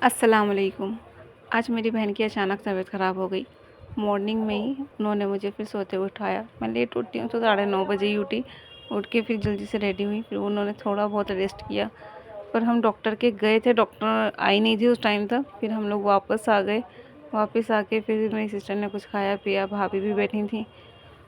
अस्सलाम वालेकुम। आज मेरी बहन की अचानक तबीयत ख़राब हो गई। मॉर्निंग में ही उन्होंने मुझे फिर सोते हुए उठाया। मैं लेट उठती हूँ तो 9:30 बजे ही उठी। उठ के फिर जल्दी से रेडी हुई। फिर उन्होंने थोड़ा बहुत रेस्ट किया। पर हम डॉक्टर के गए थे, डॉक्टर आई नहीं थी उस टाइम तक। फिर हम लोग वापस आ गए। वापस आके फिर मेरी सिस्टर ने कुछ खाया पिया। भाभी भी बैठी थी,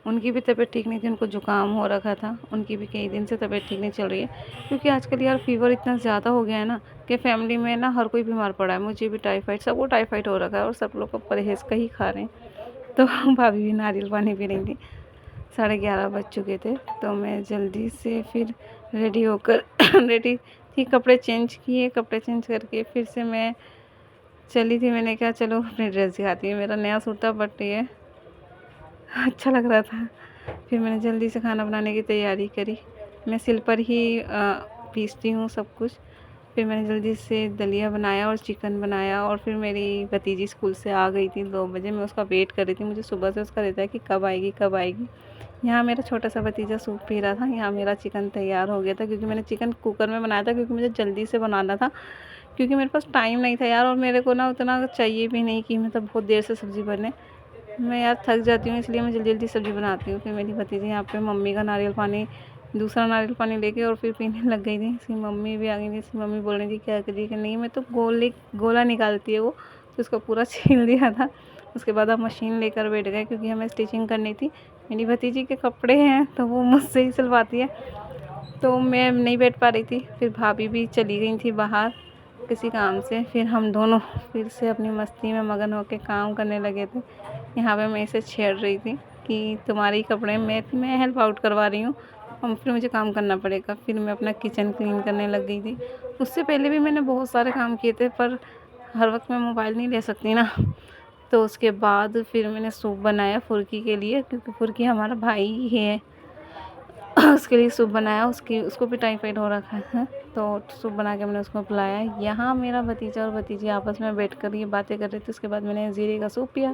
उनकी भी तबीयत ठीक नहीं थी, उनको ज़ुकाम हो रखा था। उनकी भी कई दिन से तबीयत ठीक नहीं चल रही है, क्योंकि आजकल यार फ़ीवर इतना ज़्यादा हो गया है ना कि फैमिली में ना हर कोई बीमार पड़ा है। मुझे भी टाइफाइड, सबको टाइफाइड हो रखा है और सब लोग परहेज़ का ही खा रहे हैं। तो भाभी भी नारियल पानी पी रही थी। 11:30 बज चुके थे, तो मैं जल्दी से फिर रेडी होकर रेडी थी, कपड़े चेंज किए। कपड़े चेंज करके फिर से मैं चली थी। मैंने कहा चलो अपनी ड्रेस दिखाती हूँ। मेरा नया सूट था, बट ये अच्छा लग रहा था। फिर मैंने जल्दी से खाना बनाने की तैयारी करी। मैं सिल पर ही पीसती हूँ सब कुछ। फिर मैंने जल्दी से दलिया बनाया और चिकन बनाया। और फिर मेरी भतीजी स्कूल से आ गई थी 2 बजे। मैं उसका वेट कर रही थी, मुझे सुबह से उसका रहता है कि कब आएगी कब आएगी। यहाँ मेरा छोटा सा भतीजा सूप पी रहा था, यहाँ मेरा चिकन तैयार हो गया था, क्योंकि मैंने चिकन कुकर में बनाया था, क्योंकि मुझे जल्दी से बनाना था, क्योंकि मेरे पास टाइम नहीं था यार। और मेरे को ना उतना चाहिए भी नहीं कि मतलब बहुत देर से सब्ज़ी बने। मैं यार थक जाती हूँ, इसलिए मैं जल्दी जल्दी सब्ज़ी बनाती हूँ। फिर मेरी भतीजी यहाँ पे मम्मी का नारियल पानी, दूसरा नारियल पानी लेके और फिर पीने लग गई थी। इसकी मम्मी भी आ गई थी। इसकी मम्मी बोल रही थी क्या करिए कि नहीं, मैं तो गोला निकालती है वो, तो उसको पूरा छील दिया था। उसके बाद हम मशीन लेकर बैठ गए, क्योंकि हमें स्टिचिंग करनी थी। मेरी भतीजी के कपड़े हैं तो वो मुझसे ही सिलवाती है, तो मैं नहीं बैठ पा रही थी। फिर भाभी भी चली गई थी बाहर किसी काम से। फिर हम दोनों फिर से अपनी मस्ती में मगन होकर काम करने लगे थे। यहाँ पे मैं इसे छेड़ रही थी कि तुम्हारे कपड़े मैं हेल्प आउट करवा रही हूँ, और फिर मुझे काम करना पड़ेगा। फिर मैं अपना किचन क्लीन करने लग गई थी। उससे पहले भी मैंने बहुत सारे काम किए थे, पर हर वक्त मैं मोबाइल नहीं ले सकती ना। तो उसके बाद फिर मैंने सूप बनाया फुर्की के लिए, क्योंकि फुर्की हमारा भाई ही है। उसके लिए सूप बनाया। उसको भी टाइफाइड हो रखा है, तो सूप बना के मैंने उसको पिलाया। यहाँ मेरा भतीजा और भतीजी आपस में बैठकर ये बातें कर रहे थे। उसके बाद मैंने ज़ीरे का सूप पिया।